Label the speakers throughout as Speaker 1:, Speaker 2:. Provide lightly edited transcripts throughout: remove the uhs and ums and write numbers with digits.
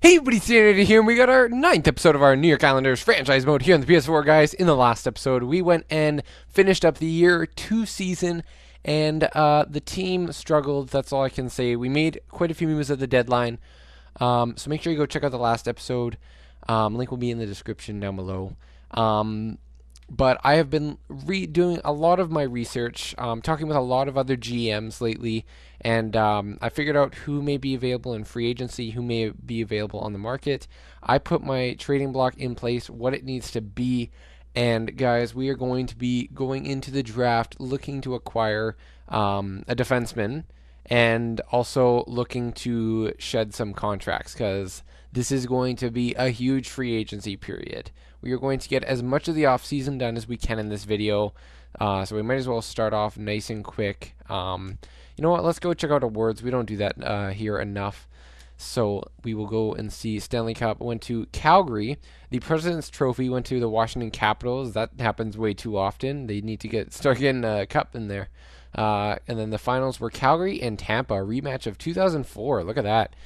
Speaker 1: Hey everybody, it's Aaronator here, and we got our 9th episode of our New York Islanders franchise mode here on the PS4, guys. In the last episode, we went and finished up the Year 2 season, and the team struggled, that's all I can say. We made quite a few moves at the deadline, so make sure you go check out the last episode. Link will be in the description down below. But I have been doing a lot of my research, talking with a lot of other GMs lately, and I figured out who may be available in free agency, who may be available on the market. I put my trading block in place, what it needs to be, and guys, we are going to be going into the draft looking to acquire a defenseman, and also looking to shed some contracts, because this is going to be a huge free agency period. We are going to get as much of the offseason done as we can in this video, so we might as well start off nice and quick. You know what, let's go check out awards. We don't do that here enough. So we will go and see. Stanley Cup went to Calgary. The President's Trophy went to the Washington Capitals. That happens way too often. They need to start getting a cup in there. And then the finals were Calgary and Tampa, rematch of 2004. Look at that.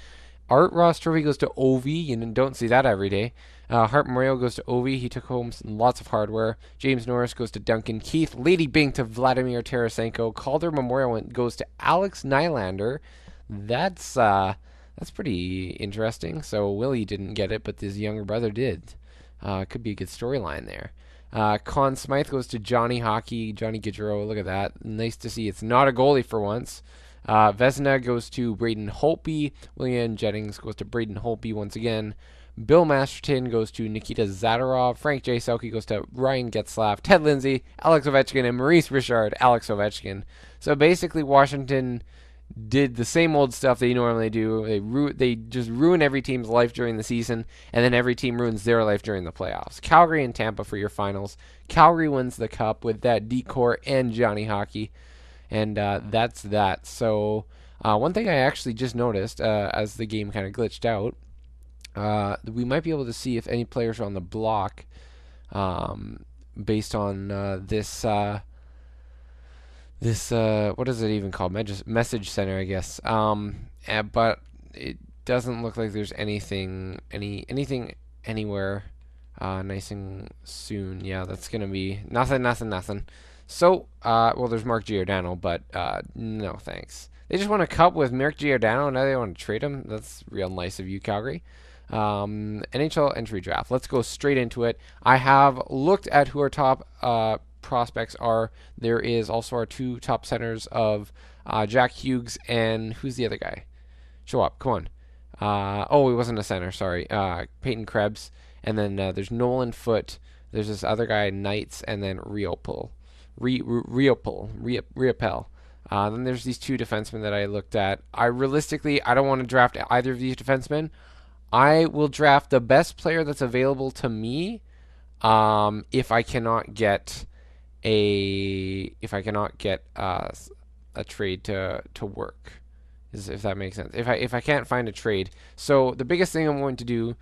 Speaker 1: Art Ross Trophy goes to Ovi. You don't see that every day. Hart Memorial goes to Ovi. He took home lots of hardware. James Norris goes to Duncan Keith. Lady Bing to Vladimir Tarasenko. Calder Memorial goes to Alex Nylander. That's pretty interesting. So Willie didn't get it, but his younger brother did. Could be a good storyline there. Conn Smythe goes to Johnny Hockey. Johnny Gaudreau. Look at that. Nice to see. It's not a goalie for once. Vezina goes to Braden Holtby. William Jennings goes to Braden Holtby once again. Bill Masterton goes to Nikita Zadorov. Frank J. Selke goes to Ryan Getzlaf. Ted Lindsay, Alex Ovechkin, and Maurice Richard, Alex Ovechkin. So basically, Washington did the same old stuff they normally do. They just ruin every team's life during the season, and then every team ruins their life during the playoffs. Calgary and Tampa for your finals. Calgary wins the cup with that decor and Johnny Hockey. And that's that. So one thing I actually just noticed as the game kind of glitched out, we might be able to see if any players are on the block based on this what is it even called? Message center, I guess. But it doesn't look like there's anything anywhere nice and soon. Yeah, that's gonna be nothing. So, well, there's Mark Giordano, but no thanks. They just want a cup with Mark Giordano, and now they want to trade him. That's real nice of you, Calgary. NHL entry draft. Let's go straight into it. I have looked at who our top prospects are. There is also our two top centers of Jack Hughes and who's the other guy? Show up, come on. Oh, he wasn't a center, sorry. Peyton Krebs. And then there's Nolan Foote. There's this other guy, Knights, and then Riopel. Then there's these two defensemen that I looked at. I don't want to draft either of these defensemen. I will draft the best player that's available to me if I cannot get a trade to work. If that makes sense. If I can't find a trade. So the biggest thing I'm going to do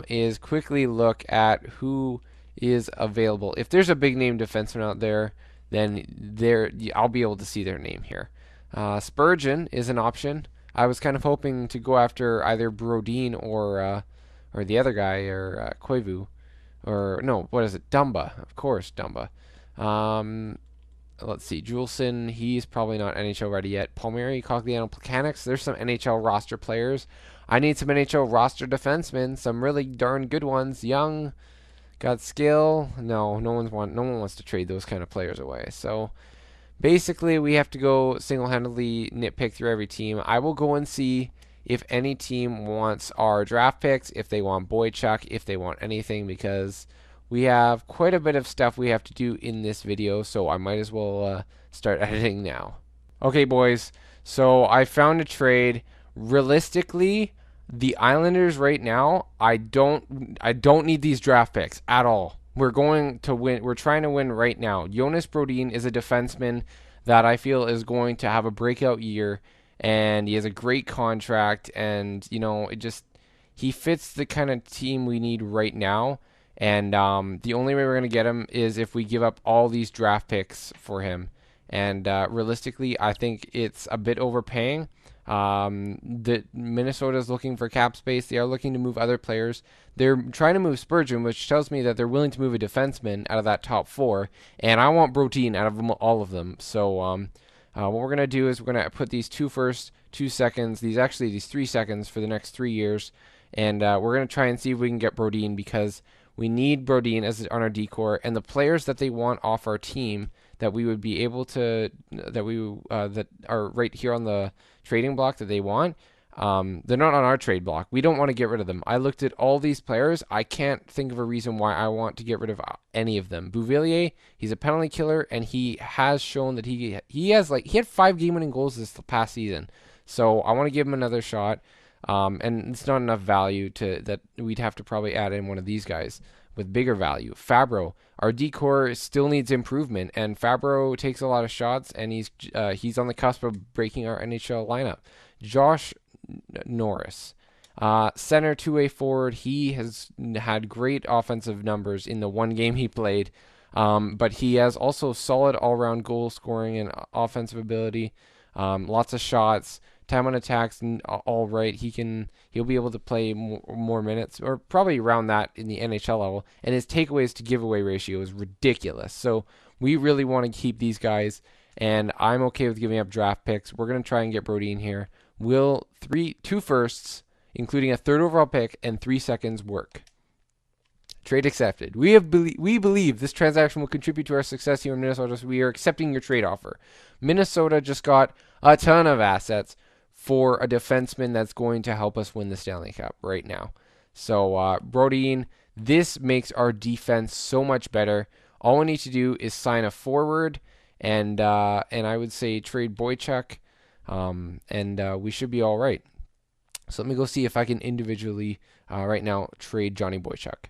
Speaker 1: is quickly look at who is available. If there's a big name defenseman out there, then I'll be able to see their name here. Spurgeon is an option. I was kind of hoping to go after either Brodin or the other guy, or Koivu, or no, what is it? Dumba, of course, Dumba. Let's see, Juleson, he's probably not NHL ready yet. Palmieri, Cogliano, Plekanec, there's some NHL roster players. I need some NHL roster defensemen, some really darn good ones. Young, got skill. No one wants to trade those kind of players away. So basically, we have to go single-handedly nitpick through every team. I will go and see if any team wants our draft picks, if they want Boychuk, if they want anything, because we have quite a bit of stuff we have to do in this video, so I might as well start editing now. Okay, boys, so I found a trade. Realistically, the Islanders right now, I don't need these draft picks at all. We're going to win. We're trying to win right now. Jonas Brodin is a defenseman that I feel is going to have a breakout year, and he has a great contract, and he fits the kind of team we need right now. And the only way we're going to get him is if we give up all these draft picks for him. And realistically, I think it's a bit overpaying. That Minnesota is looking for cap space. They are looking to move other players. They're trying to move Spurgeon, which tells me that they're willing to move a defenseman out of that top 4, and I want Brodin out of them, all of them. So what we're gonna do is we're gonna put these 2 firsts, 2 seconds, these 3 seconds for the next 3 years, and we're gonna try and see if we can get Brodin, because we need Brodin as on our decor, and the players that they want off our team that we would be able to that are right here on the trading block that they want. They're not on our trade block. We don't want to get rid of them. I looked at all these players. I can't think of a reason why I want to get rid of any of them. Bouvillier, he's a penalty killer, and he has shown that he had 5 game-winning goals this past season. So I want to give him another shot. And it's not enough value that we'd have to probably add in one of these guys with bigger value. Fabro, our decor still needs improvement, and Fabro takes a lot of shots, and he's on the cusp of breaking our NHL lineup. Josh Norris, center, 2-way forward. He has had great offensive numbers in the 1 game he played, but he has also solid all-around goal scoring and offensive ability. Lots of shots. Time on attacks, all right. He'll be able to play more minutes, or probably around that in the NHL level. And his takeaways to giveaway ratio is ridiculous. So we really want to keep these guys, and I'm okay with giving up draft picks. We're gonna try and get Brodin here. Will 2 firsts, including a 3rd overall pick, and 3 seconds work? Trade accepted. We believe this transaction will contribute to our success here in Minnesota, so we are accepting your trade offer. Minnesota just got a ton of assets for a defenseman that's going to help us win the Stanley Cup right now. So Brodin, this makes our defense so much better. All we need to do is sign a forward, and I would say trade Boychuk, and we should be all right. So let me go see if I can individually right now trade Johnny Boychuk.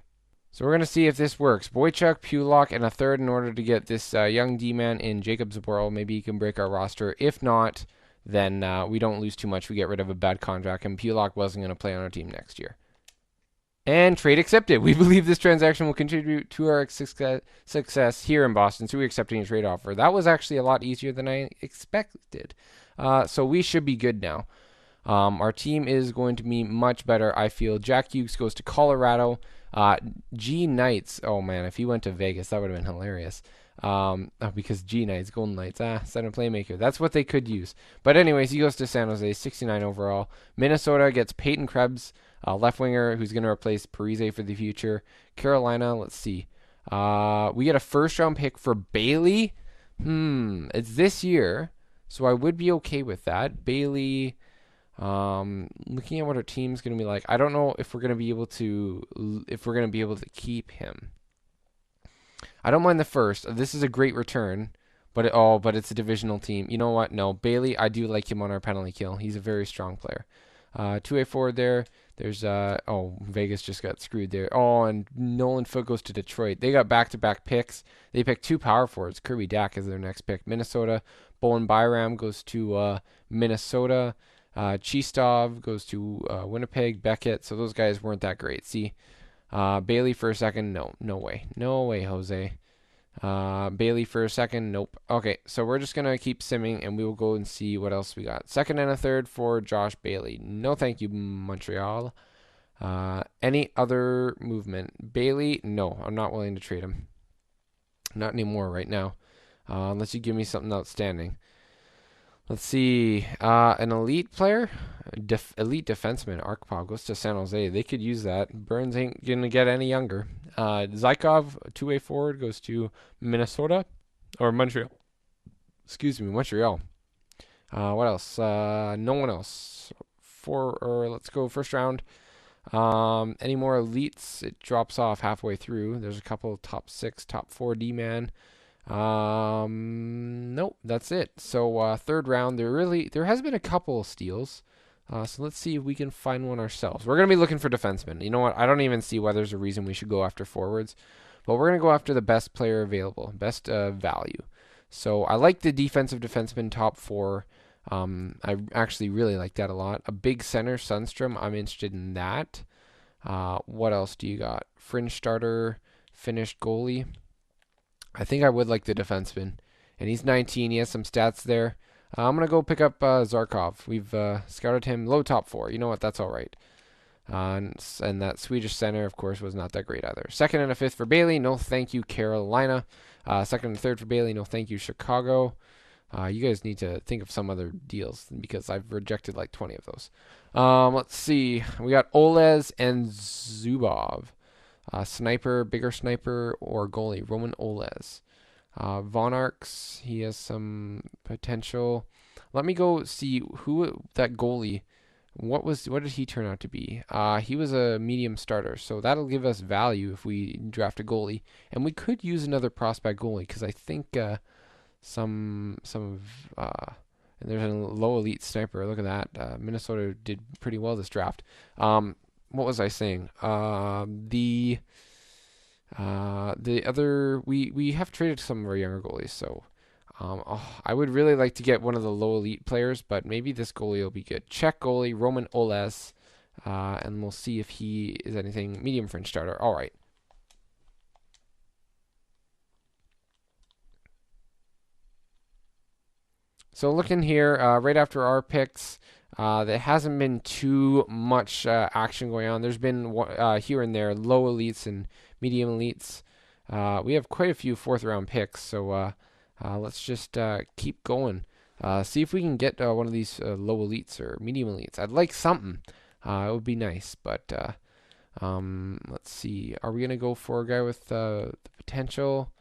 Speaker 1: So we're going to see if this works. Boychuk, Pulock, and a 3rd in order to get this young D-man in Jacob Zaboral. Maybe he can break our roster. If not, then we don't lose too much. We get rid of a bad contract, and Pulock wasn't going to play on our team next year. And trade accepted. We believe this transaction will contribute to our success here in Boston, so we're accepting a trade offer. That was actually a lot easier than I expected. So we should be good now. Our team is going to be much better, I feel. Jack Hughes goes to Colorado. G Knights. Oh, man, if he went to Vegas, that would have been hilarious. Because G Knights, Golden Knights, center playmaker. That's what they could use. But anyways, he goes to San Jose, 69 overall. Minnesota gets Peyton Krebs, left winger, who's going to replace Parise for the future. Carolina, let's see. We get a 1st-round pick for Bailey. It's this year, so I would be okay with that. Bailey. Looking at what our team's going to be like, I don't know if we're going to be able to keep him. I don't mind the 1st. This is a great return, but it's a divisional team. You know what? No, Bailey, I do like him on our penalty kill. He's a very strong player. 2-way forward there. There's Vegas just got screwed there. Oh, and Nolan Foote goes to Detroit. They got back-to-back picks. They picked 2 power forwards. Kirby Dack is their next pick. Minnesota. Bowen Byram goes to Minnesota. Chistov goes to Winnipeg. Beckett. So those guys weren't that great. See, Bailey for a second. No way, Jose. Bailey for a second. Nope. Okay, so we're just gonna keep simming, and we will go and see what else we got. 2nd and a 3rd for Josh Bailey. No, thank you, Montreal. Any other movement? Bailey? No, I'm not willing to trade him. Not anymore right now, unless you give me something outstanding. Let's see. An elite player, elite defenseman. Arkpaw goes to San Jose. They could use that. Burns ain't gonna get any younger. Zykov, 2-way forward, goes to Minnesota or Montreal. Excuse me, Montreal. What else? No one else. Let's go 1st round. Any more elites? It drops off halfway through. There's a couple top 6, top 4 D-man. Nope, that's it. So 3rd round, there has been a couple of steals. So let's see if we can find one ourselves. We're gonna be looking for defensemen. You know what? I don't even see why there's a reason we should go after forwards, but we're gonna go after the best player available, best value. So I like the defensive defenseman top 4. I actually really like that a lot. A big center, Sundstrom. I'm interested in that. What else do you got? Fringe starter, finished goalie. I think I would like the defenseman. And he's 19. He has some stats there. I'm going to go pick up Zarkov. We've scouted him low top 4. You know what? That's all right. And that Swedish center, of course, was not that great either. Second and a fifth for Bailey. No thank you, Carolina. Second and third for Bailey. No thank you, Chicago. You guys need to think of some other deals because I've rejected like 20 of those. Let's see. We got Olez and Zubov. Sniper, bigger sniper, or goalie. Roman Olez. Von Arx, he has some potential. Let me go see who that goalie. What did he turn out to be? He was a medium starter, so that'll give us value if we draft a goalie. And we could use another prospect goalie because I think some of and there's a low elite sniper. Look at that. Minnesota did pretty well this draft. What was I saying? The other we have traded some of our younger goalies, so I would really like to get one of the low elite players, but maybe this goalie will be good. Czech goalie Roman Oles, and we'll see if he is anything. Medium French starter. All right. So looking here, right after our picks, there hasn't been too much action going on. There's been here and there low elites and medium elites. We have quite a few fourth round picks, so let's just keep going. See if we can get one of these low elites or medium elites. I'd like something. It would be nice, but let's see. Are we going to go for a guy with the potential,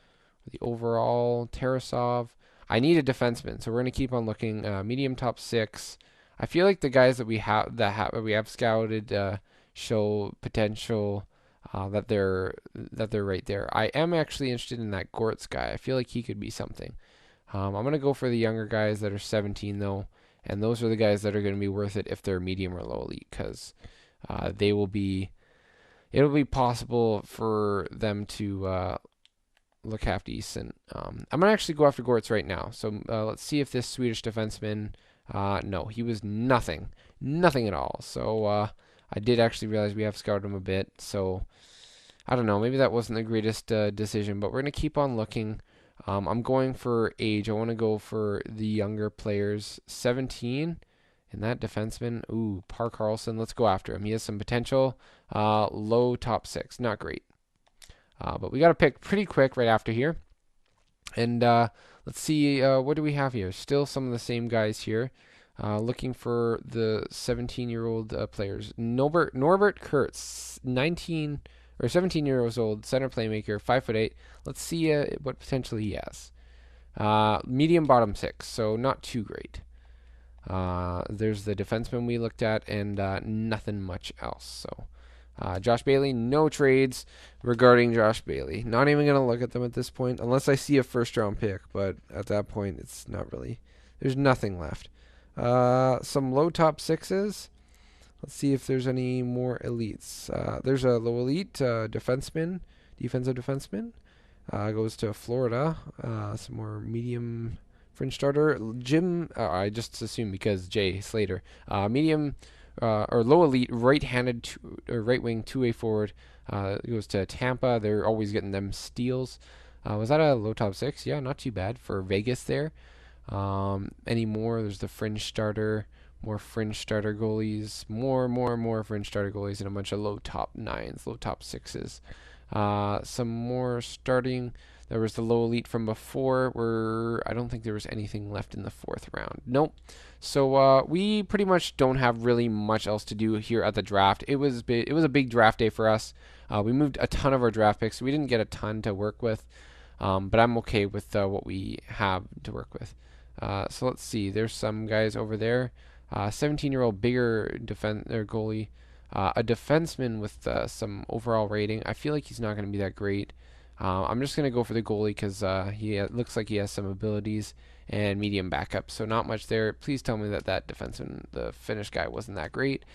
Speaker 1: the overall, Tarasov? I need a defenseman, so we're going to keep on looking. Medium top 6. I feel like the guys that we have scouted show potential. That they're right there. I am actually interested in that Gortz guy. I feel like he could be something. I'm gonna go for the younger guys that are 17 though, and those are the guys that are gonna be worth it if they're medium or low elite, because they will be. It'll be possible for them to look half decent. I'm gonna actually go after Gortz right now. So let's see if this Swedish defenseman. No, he was nothing at all. So. I did actually realize we have scouted him a bit, so I don't know. Maybe that wasn't the greatest decision, but we're going to keep on looking. I'm going for age. I want to go for the younger players. 17, and that defenseman, ooh, Par Carlson. Let's go after him. He has some potential. Low top 6, not great. But we got to pick pretty quick right after here. And let's see, what do we have here? Still some of the same guys here. Looking for the 17-year-old players. Norbert Kurtz, 19 or 17 years old, center playmaker, 5'8". Let's see what potential he has. Medium bottom 6, so not too great. There's the defenseman we looked at, and nothing much else. So Josh Bailey, no trades regarding Josh Bailey. Not even going to look at them at this point, unless I see a first-round pick. But at that point, it's not really. There's nothing left. Some low top 6s. Let's see if there's any more elites. There's a low elite defensive defenseman. Goes to Florida. Some more medium fringe starter. Jim, I just assumed because Jay Slater. Medium or low elite right-handed or right wing 2-way forward. Goes to Tampa. They're always getting them steals. Was that a low top 6? Yeah, not too bad for Vegas there. Any more? There's the fringe starter, more fringe starter goalies, more fringe starter goalies, and a bunch of low top 9s, low top 6s. Some more starting. There was the low elite from before, where I don't think there was anything left in the 4th round. Nope. So we pretty much don't have really much else to do here at the draft. It was a big draft day for us. We moved a ton of our draft picks, so we didn't get a ton to work with. But I'm okay with what we have to work with. So let's see. There's some guys over there. 17-year-old bigger goalie. A defenseman with some overall rating. I feel like he's not going to be that great. I'm just going to go for the goalie because he looks like he has some abilities and medium backup. So not much there. Please tell me that defenseman, the Finnish guy, wasn't that great.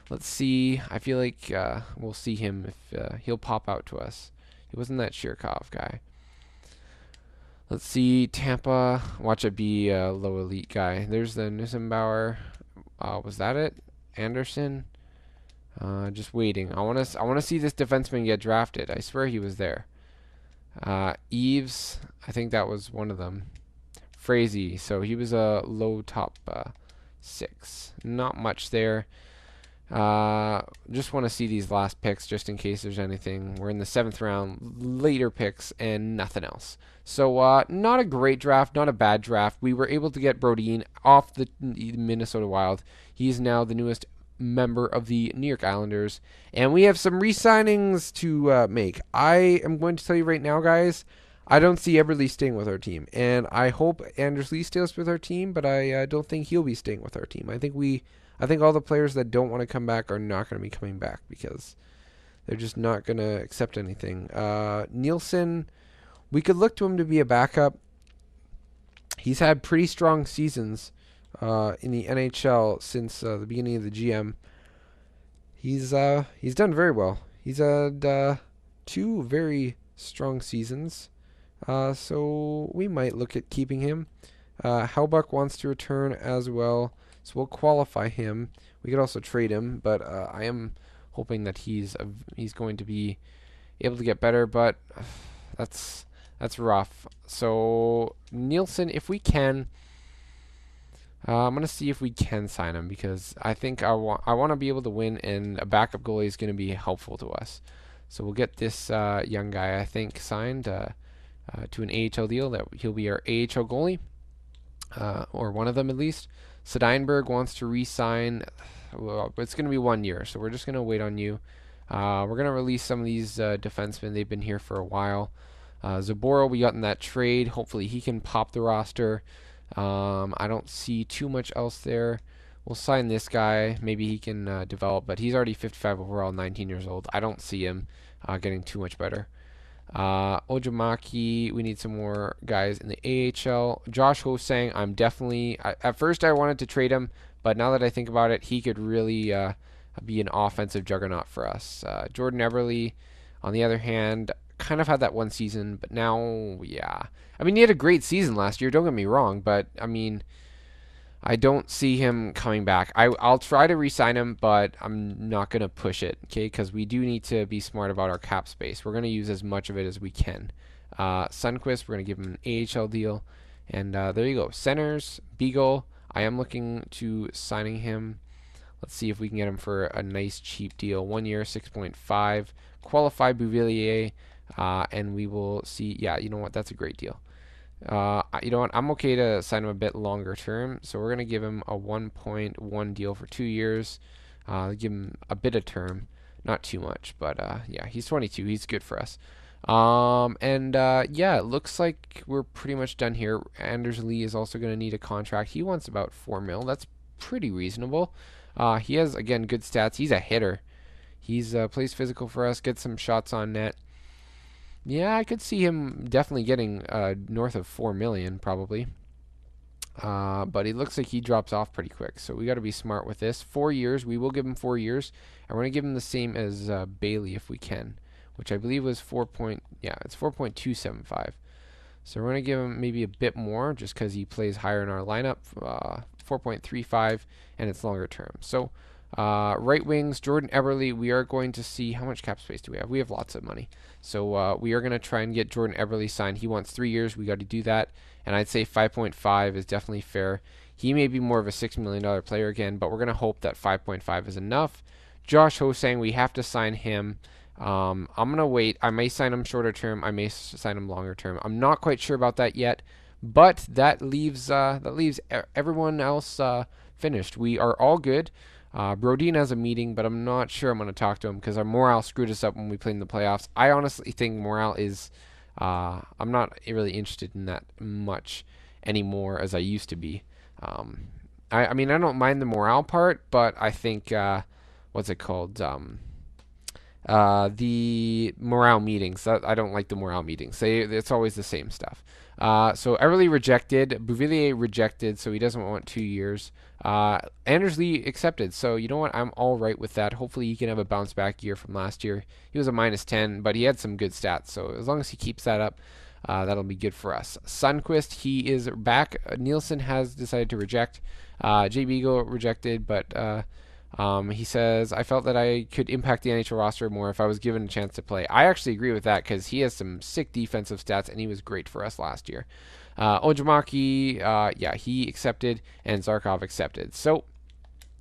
Speaker 1: Let's see. I feel like we'll see him if he'll pop out to us. He wasn't that Shirkov guy. Let's see, Tampa. Watch it be a low elite guy. There's the Nissenbauer. Was that it? Anderson. Just waiting. I want to see this defenseman get drafted. I swear he was there. Eves. I think that was one of them. Frazee. So he was a low top 6. Not much there. Just want to see these last picks just in case there's anything. We're in the 7th round, later picks, and nothing else. So not a great draft, not a bad draft. We were able to get Brodin off the Minnesota Wild. He's now the newest member of the New York Islanders, and we have some re-signings to make. I am going to tell you right now, guys, I don't see Eberle staying with our team, and I hope Anders Lee stays with our team, but I don't think he'll be staying with our team. I think all the players that don't want to come back are not going to be coming back because they're just not going to accept anything. Nielsen, we could look to him to be a backup. He's had pretty strong seasons in the NHL since the beginning of the GM. He's done very well. He's had 2 very strong seasons. So we might look at keeping him. Hellbuck wants to return as well, so we'll qualify him. We could also trade him, but I am hoping that he's going to be able to get better. But that's rough. So Nielsen, if we can, I'm gonna see if we can sign him because I think I want to be able to win, and a backup goalie is going to be helpful to us. So we'll get this young guy, I think, signed to an AHL deal that he'll be our AHL goalie, or one of them at least. Steinberg wants to re-sign. Well, it's going to be 1 year, so we're just going to wait on you. We're going to release some of these defensemen. They've been here for a while. Zaboro, we got in that trade. Hopefully he can pop the roster. I don't see too much else there. We'll sign this guy. Maybe he can develop, but he's already 55 overall, 19 years old. I don't see him getting too much better. Ojimaki, we need some more guys in the AHL. Josh Hosang, I'm definitely... at first I wanted to trade him, but now that I think about it, he could really be an offensive juggernaut for us. Jordan Eberle, on the other hand, kind of had that one season, but now, yeah. I mean, he had a great season last year, don't get me wrong, but, I mean, I don't see him coming back. I'll try to re-sign him, but I'm not going to push it, okay? Because we do need to be smart about our cap space. We're going to use as much of it as we can. Sunquist, we're going to give him an AHL deal. And there you go. Centers, Beagle, I am looking to signing him. Let's see if we can get him for a nice cheap deal. 1 year, 6.5. Qualify Bouvillier, and we will see. Yeah, you know what? That's a great deal. You know what? I'm okay to sign him a bit longer term, so we're going to give him a 1.1 deal for 2 years. Give him a bit of term, not too much, but yeah, he's 22. He's good for us. Yeah, it looks like we're pretty much done here. Anders Lee is also going to need a contract. He wants about 4 mil. That's pretty reasonable. He has, again, good stats. He's a hitter. He's plays physical for us, gets some shots on net. Yeah, I could see him definitely getting north of 4 million probably. But it looks like he drops off pretty quick. So we got to be smart with this. 4 years. We will give him 4 years. And we're going to give him the same as Bailey if we can, which I believe was it's 4.275. So we're going to give him maybe a bit more just because he plays higher in our lineup. 4.35, and it's longer term. So right wings, Jordan Eberle, we are going to see how much cap space do we have. We have lots of money. So we are going to try and get Jordan Eberle signed. He wants 3 years. We got to do that. And I'd say 5.5 is definitely fair. He may be more of a $6 million player again, but we're going to hope that 5.5 is enough. Josh Hosang, we have to sign him. I'm going to wait. I may sign him shorter term. I may sign him longer term. I'm not quite sure about that yet, but that leaves everyone else finished. We are all good. Brodin has a meeting, but I'm not sure I'm going to talk to him because our morale screwed us up when we played in the playoffs. I honestly think morale is... I'm not really interested in that much anymore as I used to be. I mean, I don't mind the morale part, but I think... what's it called? The morale meetings. I don't like the morale meetings. It's always the same stuff. So Eberle rejected. Bouvillier rejected, so he doesn't want 2 years. Anders Lee accepted. So you know what? I'm all right with that. Hopefully he can have a bounce back year from last year. He was a -10, but he had some good stats. So as long as he keeps that up, that'll be good for us. Sunquist, he is back. Nielsen has decided to reject. Jay Beagle rejected, but He says, I felt that I could impact the NHL roster more if I was given a chance to play. I actually agree with that because he has some sick defensive stats and he was great for us last year. Ojimaki, yeah, he accepted and Zarkov accepted. So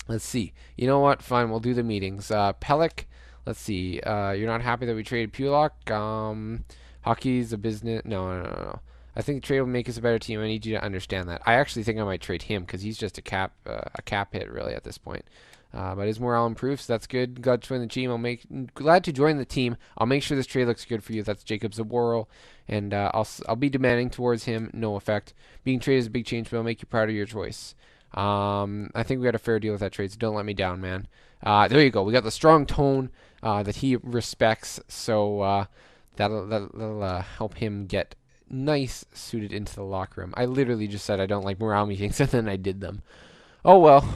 Speaker 1: let's see. You know what? Fine, we'll do the meetings. Pellick, let's see. You're not happy that we traded Pulak? Hockey's a business. No. I think the trade will make us a better team. I need you to understand that. I actually think I might trade him because he's just a cap hit really at this point. But his morale improves, so that's good. Glad to join the team. Glad to join the team. I'll make sure this trade looks good for you. That's Jacob Zaborro, and I'll be demanding towards him. No effect. Being traded is a big change, but I'll make you proud of your choice. I think we had a fair deal with that trade, so don't let me down, man. There you go. We got the strong tone that he respects, so that'll help him get nice suited into the locker room. I literally just said I don't like morale meetings, and then I did them. Oh well,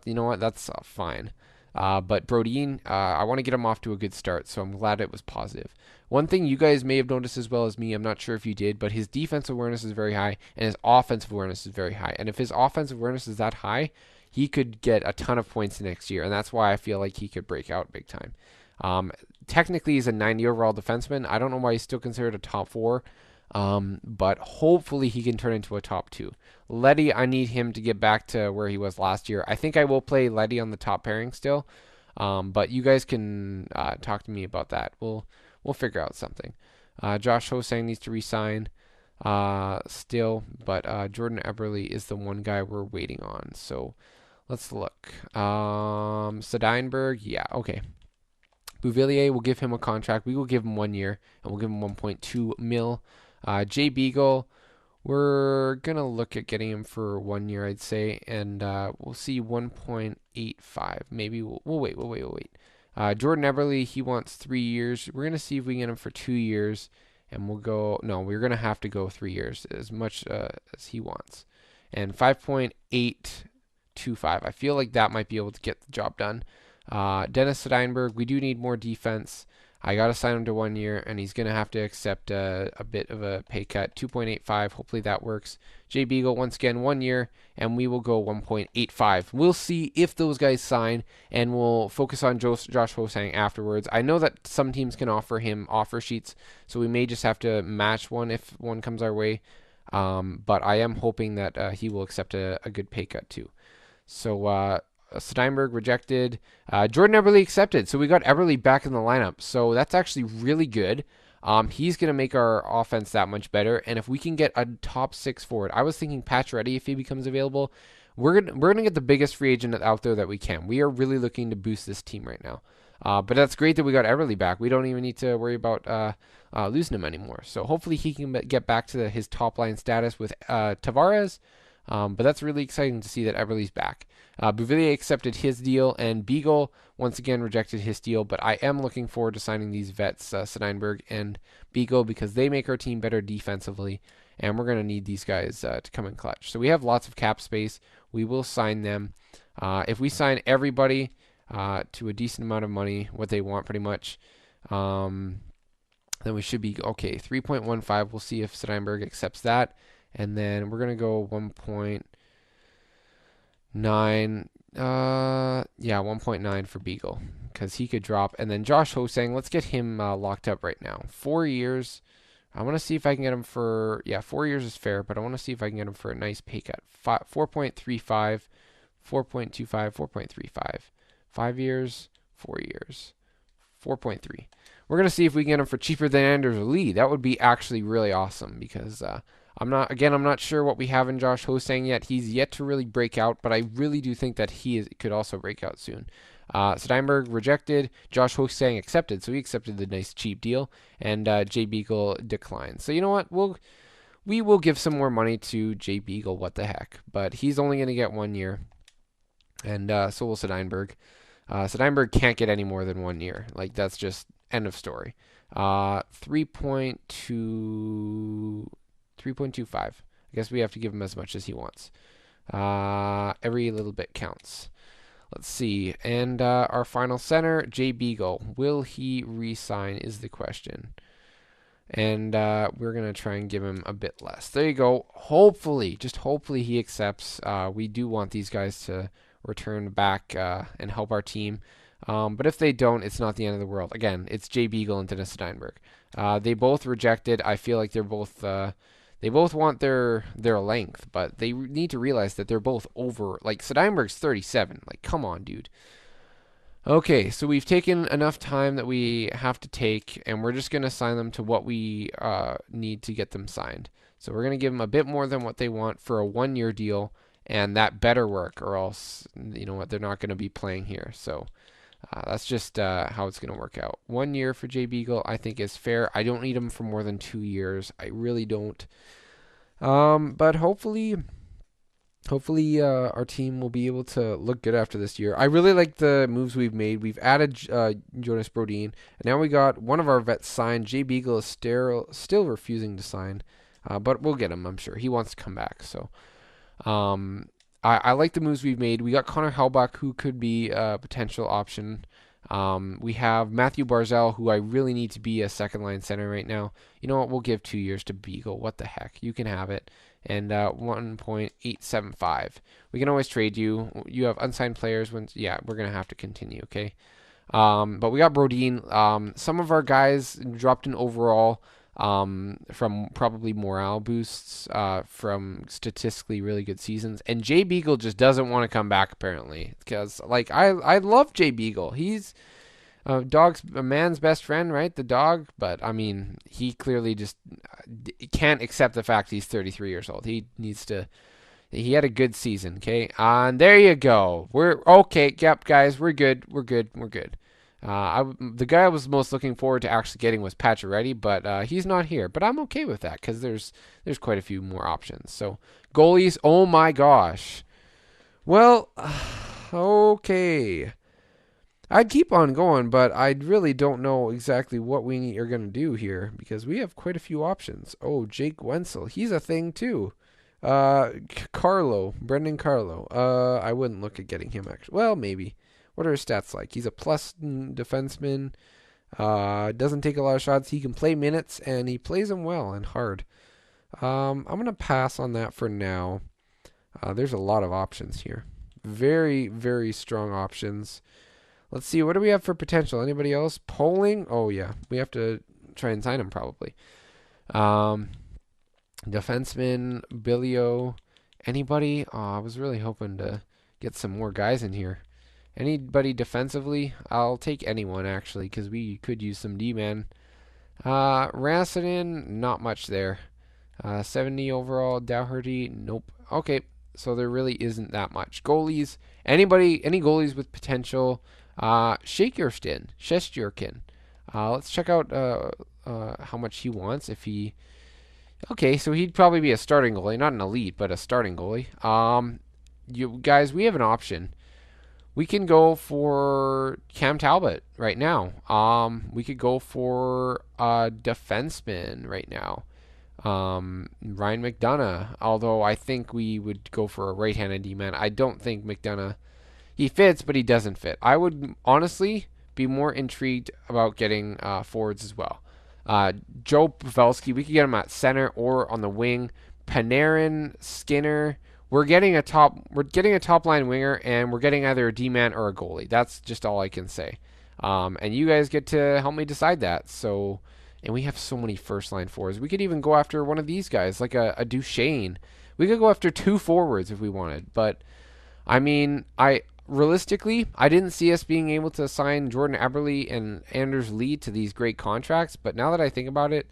Speaker 1: you know what? That's fine. But Brodeen, I want to get him off to a good start, so I'm glad it was positive. One thing you guys may have noticed as well as me, I'm not sure if you did, but his defensive awareness is very high, and his offensive awareness is very high. And if his offensive awareness is that high, he could get a ton of points next year, and that's why I feel like he could break out big time. Technically, he's a 90 overall defenseman. I don't know why he's still considered a top 4, but hopefully he can turn into a top 2. Leddy, I need him to get back to where he was last year. I think I will play Leddy on the top pairing still, but you guys can talk to me about that. We'll figure out something. Josh Hosang needs to resign still, but Jordan Eberle is the one guy we're waiting on. So let's look. Steinberg, yeah, okay. Bouvillier, will give him a contract. We will give him 1 year, and we'll give him 1.2 mil. Jay Beagle, we're going to look at getting him for 1 year, I'd say, and we'll see 1.85. Maybe we'll wait. Jordan Eberle, he wants 3 years. We're going to see if we can get him for 2 years, and we're going to have to go 3 years, as much as he wants. And 5.825. I feel like that might be able to get the job done. Dennis Steinberg, we do need more defense. I got to sign him to 1 year, and he's going to have to accept a bit of a pay cut, 2.85. Hopefully that works. Jay Beagle, once again, 1 year, and we will go 1.85. We'll see if those guys sign, and we'll focus on Josh Hosang afterwards. I know that some teams can offer him offer sheets, so we may just have to match one if one comes our way. But I am hoping that he will accept a good pay cut too. So Steinberg rejected. Jordan Eberle accepted. So we got Eberle back in the lineup. So that's actually really good. He's going to make our offense that much better. And if we can get a top 6 forward, I was thinking Pacioretty if he becomes available. We're gonna get the biggest free agent out there that we can. We are really looking to boost this team right now. But that's great that we got Eberle back. We don't even need to worry about losing him anymore. So hopefully he can get back to his top line status with Tavares. But that's really exciting to see that Eberle's back. Bouvillier accepted his deal, and Beagle once again rejected his deal. But I am looking forward to signing these vets, Steinberg and Beagle, because they make our team better defensively, and we're going to need these guys to come in clutch. So we have lots of cap space. We will sign them. If we sign everybody to a decent amount of money, what they want pretty much, then we should be okay. 3.15, we'll see if Steinberg accepts that. And then we're going to go 1.9. 1.9 for Beagle because he could drop. And then Josh Hosang, let's get him locked up right now. 4 years. I want to see if I can get him for, 4 years is fair, but I want to see if I can get him for a nice pay cut. 4.35, 4.25, 4.35. 5 years, 4 years, 4.3. We're going to see if we can get him for cheaper than Anders Lee. That would be actually really awesome because I'm not sure what we have in Josh Hosang yet. He's yet to really break out, but I really do think that could also break out soon. Steinberg rejected. Josh Hosang accepted, so he accepted the nice cheap deal, and Jay Beagle declined. So you know what? We will give some more money to Jay Beagle. What the heck? But he's only going to get 1 year, and so will Steinberg. Steinberg can't get any more than 1 year. Like that's just end of story. 3.25. I guess we have to give him as much as he wants. Every little bit counts. Let's see. And our final center, Jay Beagle. Will he re-sign is the question. And we're going to try and give him a bit less. There you go. Hopefully, just hopefully he accepts. We do want these guys to return back and help our team. But if they don't, it's not the end of the world. Again, it's Jay Beagle and Dennis Steinberg. They both rejected. I feel like they both want their length, but they need to realize that they're both over. Like Steinberg's 37. Like, come on, dude. Okay, so we've taken enough time that we have to take, and we're just going to sign them to what we need to get them signed. So we're going to give them a bit more than what they want for a 1-year deal, and that better work, or else, you know what, they're not going to be playing here. So that's just how it's going to work out. 1 year for Jay Beagle, I think, is fair. I don't need him for more than 2 years. I really don't. But hopefully our team will be able to look good after this year. I really like the moves we've made. We've added Jonas Brodin, and now we got one of our vets signed. Jay Beagle is still refusing to sign, but we'll get him, I'm sure. He wants to come back. So I like the moves we've made. We got Connor Hellbach, who could be a potential option. We have Matthew Barzal, who I really need to be a second-line center right now. You know what? We'll give 2 years to Beagle. What the heck? You can have it. And 1.875. We can always trade you. You have unsigned players. Yeah, we're going to have to continue, okay? But we got Brodin. Some of our guys dropped in overall from probably morale boosts from statistically really good seasons. And Jay Beagle just doesn't want to come back, apparently. Because, like, I love Jay Beagle. He's a man's best friend, right? The dog. But, I mean, he clearly just can't accept the fact he's 33 years old. He had a good season, okay? And there you go. We're okay. Yep, guys, we're good. The guy I was most looking forward to actually getting was Pacioretty, but he's not here. But I'm okay with that because there's quite a few more options. So goalies, oh my gosh. Well, okay. I'd keep on going, but I really don't know exactly what we are going to do here because we have quite a few options. Oh, Jake Wenzel. He's a thing too. Brendan Carlo. I wouldn't look at getting him actually. Well, maybe. What are his stats like? He's a plus defenseman. Doesn't take a lot of shots. He can play minutes, and he plays them well and hard. I'm going to pass on that for now. There's a lot of options here. Very, very strong options. Let's see. What do we have for potential? Anybody else? Polling? Oh, yeah. We have to try and sign him probably. Defenseman, Billio. Anybody? Oh, I was really hoping to get some more guys in here. Anybody defensively? I'll take anyone, actually, because we could use some D-man. Rassadin, not much there. 70 overall. Dougherty, nope. Okay, so there really isn't that much. Goalies, any goalies with potential? Shestjurkin. Let's check out how much he wants. Okay, so he'd probably be a starting goalie, not an elite, but a starting goalie. You guys, we have an option. We can go for Cam Talbot right now. We could go for a defenseman right now. Ryan McDonough, although I think we would go for a right-handed D-man. I don't think McDonough, he fits, but he doesn't fit. I would honestly be more intrigued about getting forwards as well. Joe Pavelski, we could get him at center or on the wing. Panarin, Skinner. We're getting a top line winger, and we're getting either a D-man or a goalie. That's just all I can say. And you guys get to help me decide that. So, and we have so many first line forwards. We could even go after one of these guys, like a Duchesne. We could go after 2 forwards if we wanted. But I mean, realistically, I didn't see us being able to sign Jordan Eberle and Anders Lee to these great contracts. But now that I think about it,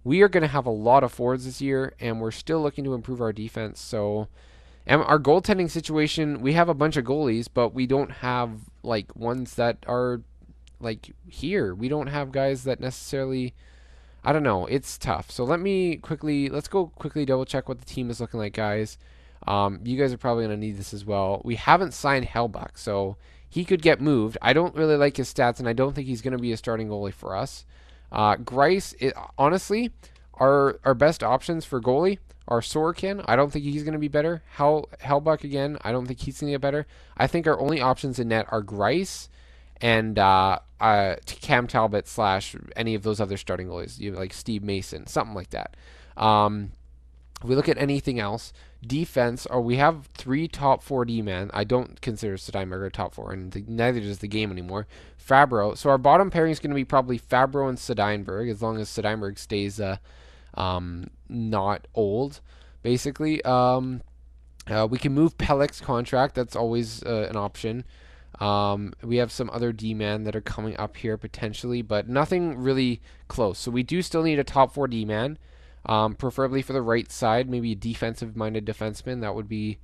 Speaker 1: we are going to have a lot of forwards this year, and we're still looking to improve our defense. So, and our goaltending situation, we have a bunch of goalies, but we don't have like ones that are like here. We don't have guys that necessarily, I don't know. It's tough. So let's go quickly double check what the team is looking like, guys. You guys are probably going to need this as well. We haven't signed Hellbach, so he could get moved. I don't really like his stats, and I don't think he's going to be a starting goalie for us. Grice, honestly, our best options for goalie are Sorokin. I don't think he's going to be better. Hellbach, again, I don't think he's going to get better. I think our only options in net are Grice and Cam Talbot / any of those other starting goalies, like Steve Mason, something like that. If we look at anything else, defense, we have 3 top 4 D-men. I don't consider Steinberger a top 4, and neither does the game anymore. Fabro. So our bottom pairing is going to be probably Fabro and Steinberg, as long as Steinberg stays not old, basically. We can move Pellick's contract. That's always an option. We have some other D-man that are coming up here potentially, but nothing really close. So we do still need a top 4 D-man. Preferably for the right side, maybe a defensive-minded defenseman. That would be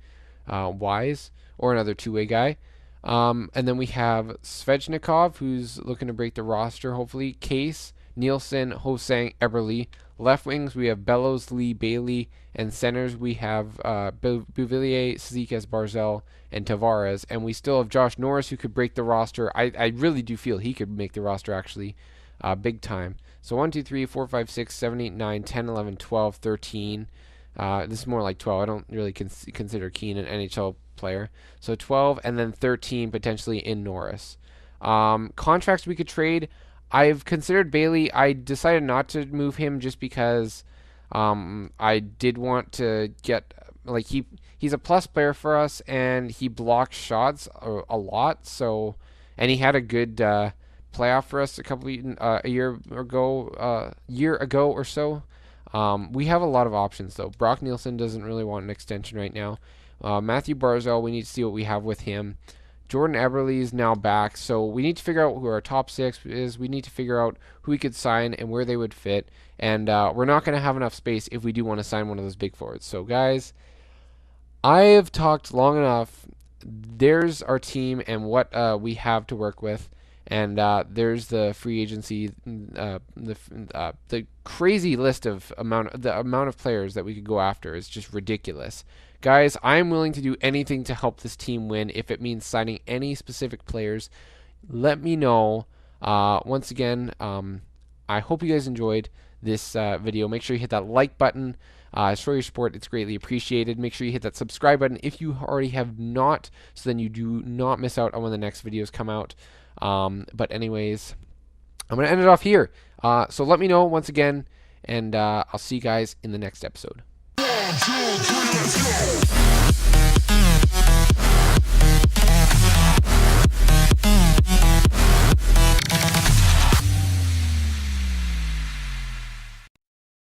Speaker 1: wise, or another two-way guy. And then we have Svechnikov, who's looking to break the roster, hopefully. Case, Nielsen, Hosang, Eberle. Left wings, we have Bellows, Lee, Bailey. And centers, we have Bouvillier, Zikas, Barzell, and Tavares. And we still have Josh Norris, who could break the roster. I really do feel he could make the roster, actually, big time. So 1, 2, 3, 4, 5, 6, 7, 8, 9, 10, 11, 12, 13. This is more like 12. I don't really consider Keane an NHL player. So 12 and then 13 potentially in Norris. Contracts we could trade. I've considered Bailey. I decided not to move him just because I did want to get, like, he's a plus player for us, and he blocks shots a lot. So, and he had a good playoff for us a year ago or so. We have a lot of options though. Brock Nielsen doesn't really want an extension right now. Matthew Barzal, we need to see what we have with him. Jordan Eberle is now back, so we need to figure out who our top 6 is. We need to figure out who we could sign and where they would fit. And we're not going to have enough space if we do want to sign one of those big forwards. So guys, I have talked long enough. There's our team and what we have to work with. And there's the free agency, the crazy list of amount of players that we could go after is just ridiculous. Guys, I'm willing to do anything to help this team win. If it means signing any specific players, let me know. Once again, I hope you guys enjoyed this video. Make sure you hit that like button. Show your support. It's greatly appreciated. Make sure you hit that subscribe button if you already have not, so then you do not miss out on when the next videos come out. But anyways, I'm going to end it off here. So let me know once again, and I'll see you guys in the next episode. 1, 2, 3, let's go.